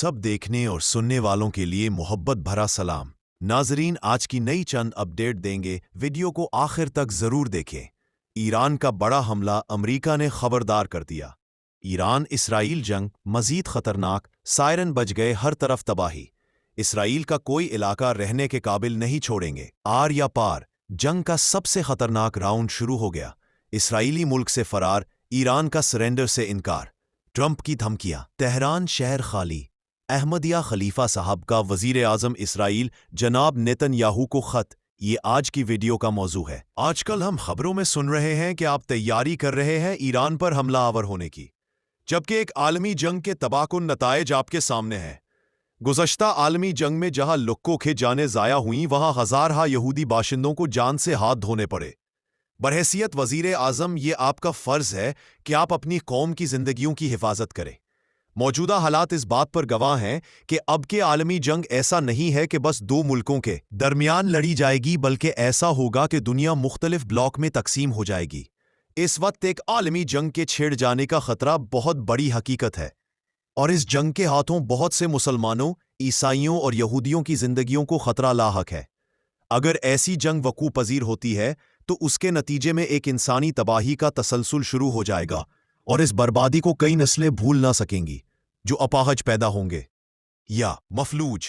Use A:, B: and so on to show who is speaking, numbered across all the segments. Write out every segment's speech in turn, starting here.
A: सब देखने और सुनने वालों के लिए मोहब्बत भरा सलाम। नाजरीन, आज की नई चंद अपडेट देंगे, वीडियो को आखिर तक जरूर देखें। ईरान का बड़ा हमला अमेरिका ने खबरदार कर दिया। ईरान इसराइल जंग मजीद खतरनाक, सायरन बज गए, हर तरफ तबाही। इसराइल का कोई इलाका रहने के काबिल नहीं छोड़ेंगे। आर या पार, जंग का सबसे खतरनाक राउंड शुरू हो गया। इसराइली मुल्क से फरार, ईरान का सरेंडर से इनकार, ट्रंप की धमकियां, तेहरान शहर खाली। अहमदिया खलीफा साहब का वजीर आजम इसराइल जनाब नेतन्याहू को खत। ये आज की वीडियो का मौजू है। आजकल हम खबरों में सुन रहे हैं कि आप तैयारी कर रहे हैं ईरान पर हमला आवर होने की, जबकि एक आलमी जंग के तबाहकुन नतायज आपके सामने हैं। गुज़श्ता आलमी जंग में जहां लुक्कों के जाने ज़ाया हुई, वहां हज़ार यहूदी बाशिंदों को जान से हाथ धोने पड़े। बरहैसियत वजीर आजम, ये आपका फ़र्ज़ है कि आप अपनी कौम की ज़िंदगियों की हिफाजत करें। मौजूदा हालात इस बात पर गवाह हैं कि अब के आलमी जंग ऐसा नहीं है कि बस दो मुल्कों के दरमियान लड़ी जाएगी, बल्कि ऐसा होगा कि दुनिया मुख्तलिफ ब्लॉक में तकसीम हो जाएगी। इस वक्त एक आलमी जंग के छिड़ जाने का खतरा बहुत बड़ी हकीकत है, और इस जंग के हाथों बहुत से मुसलमानों, ईसाइयों और यहूदियों की जिंदगियों को खतरा लाहक है। अगर ऐसी जंग वकू पजीर होती है तो उसके नतीजे में एक इंसानी तबाही का तसलसल शुरू हो जाएगा, और इस बर्बादी को कई नस्लें भूल ना सकेंगी जो अपाहज पैदा होंगे या मफलूज।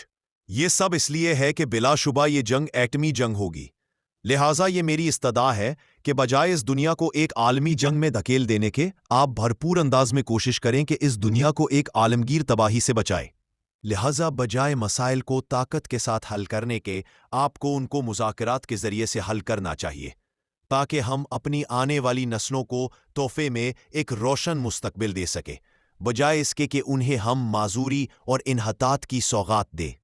A: ये सब इसलिए है कि बिलाशुबा ये जंग एटमी जंग होगी। लिहाजा ये मेरी इस्तदा है कि बजाय इस दुनिया को एक आलमी जंग में धकेल देने के, आप भरपूर अंदाज में कोशिश करें कि इस दुनिया को एक आलमगीर तबाही से बचाएं। लिहाजा बजाय मसाइल को ताकत के साथ हल करने के, आपको उनको मुज़ाकरात के ज़रिए से हल करना चाहिए, ताकि हम अपनी आने वाली नस्लों को तोहफे में एक रोशन मुस्तकबिल दे सके, बजाय इसके कि उन्हें हम माजूरी और इन्हतात की सौगात दें।